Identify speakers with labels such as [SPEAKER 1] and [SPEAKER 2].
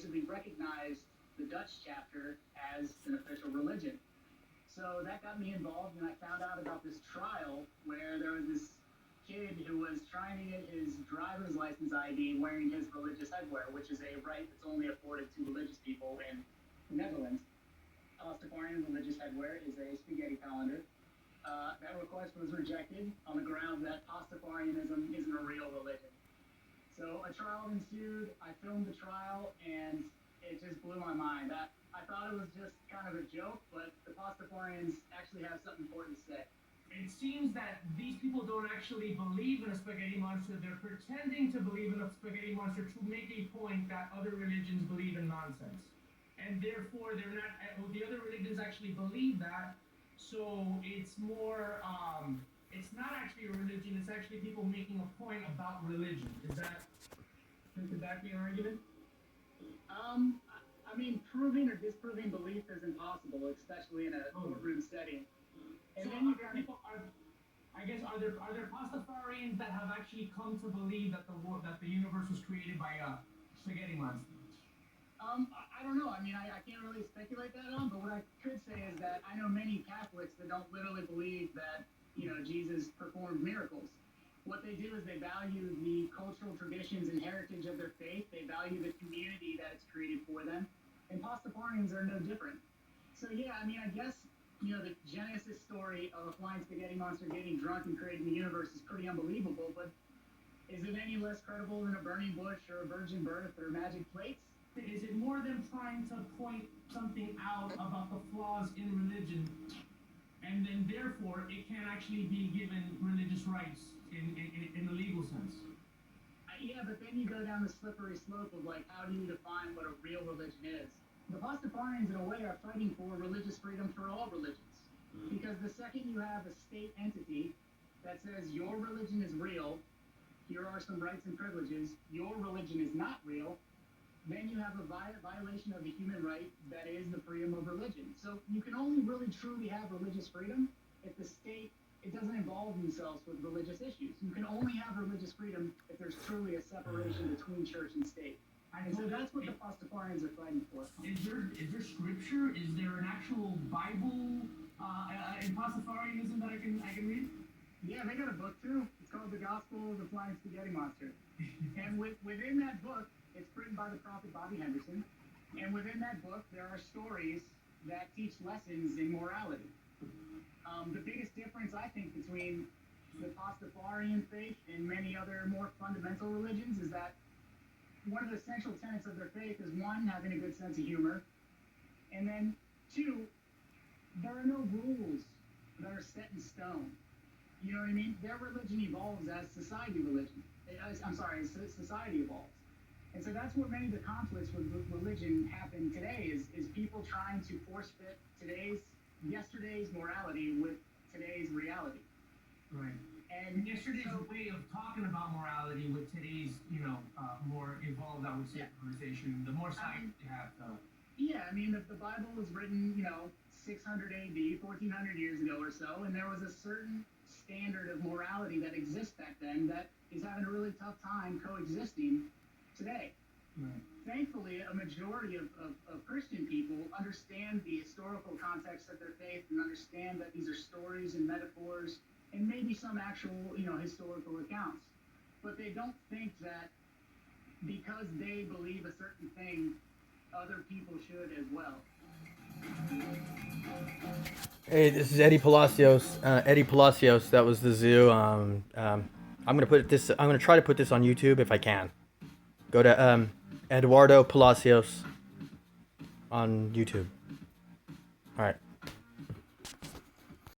[SPEAKER 1] actually recognized the Dutch chapter as an official religion. So that got me involved, and I found out about this trial where there was this kid who was trying to get his driver's license ID wearing his religious headwear, which is a right that's only afforded to religious people in the Netherlands. Pastafarian religious headwear is a spaghetti calendar. That request was rejected on the ground that Pastafarianism isn't a real religion. So a trial ensued. I filmed the trial, and it just blew my mind. I thought it was just kind of a joke, but the Pastafarians actually have something important to say.
[SPEAKER 2] It seems that these people don't actually believe in a spaghetti monster. They're pretending to believe in a spaghetti monster to make a point that other religions believe in nonsense. And therefore, they're not. The other religions actually believe that. So it's more. It's not actually a religion. It's actually people making a point about religion. Could that be an argument?
[SPEAKER 1] I mean, proving or disproving belief is impossible, especially in a courtroom setting. And
[SPEAKER 2] so
[SPEAKER 1] then
[SPEAKER 2] are there Pastafarians that have actually come to believe that the universe was created by a spaghetti monster?
[SPEAKER 1] I don't know. I mean, I can't really speculate that on, but what I could say is that I know many Catholics that don't literally believe that, Jesus performed miracles. What they do is they value the cultural traditions and heritage of their faith. They value the community that it's created for them. And Pastafarians are no different. So, yeah, I mean, I guess, the Genesis story of a flying spaghetti monster getting drunk and creating the universe is pretty unbelievable, but is it any less credible than a burning bush or a virgin birth or magic plates?
[SPEAKER 2] Is it more them trying to point something out about the flaws in religion, and then therefore it can't actually be given religious rights in the legal sense?
[SPEAKER 1] Yeah, but then you go down the slippery slope of, how do you define what a real religion is? The Pastafarians, in a way, are fighting for religious freedom for all religions. Because the second you have a state entity that says your religion is real, here are some rights and privileges, your religion is not real, then you have a violation of the human right that is the freedom of religion. So you can only really truly have religious freedom if the state, it doesn't involve themselves with religious issues. You can only have religious freedom if there's truly a separation between church and state. And so that's what the Pastafarians are fighting for.
[SPEAKER 2] Is there scripture? Is there an actual Bible in Pastafarianism that I can read?
[SPEAKER 1] Yeah, they got a book too. It's called The Gospel of the Flying Spaghetti Monster. And within that book, it's written by the prophet Bobby Henderson. And within that book, there are stories that teach lessons in morality. The biggest difference, I think, between the Pastafarian faith and many other more fundamental religions is that one of the essential tenets of their faith is, one, having a good sense of humor, and then, two, there are no rules that are set in stone. You know what I mean? Their religion evolves as society society evolves. And so that's where many of the conflicts with religion happen today, is people trying to force fit yesterday's morality with today's reality.
[SPEAKER 2] Right. And yesterday's way of talking about morality with today's, more evolved, I would say, civilization, the more science you have.
[SPEAKER 1] Yeah, I mean, the Bible was written, 600 AD, 1400 years ago or so, and there was a certain standard of morality that exists back then that is having a really tough time coexisting today.
[SPEAKER 2] Right.
[SPEAKER 1] Thankfully, a majority of Christian people understand the historical context of their faith and understand that these are stories and metaphors and maybe some actual, historical accounts. But they don't think that because they believe a certain thing, other people should as well.
[SPEAKER 3] Hey, this is Eddie Palacios. Eddie Palacios. That was the zoo. I'm gonna try to put this on YouTube if I can. Go to Eduardo Palacios on YouTube. All right.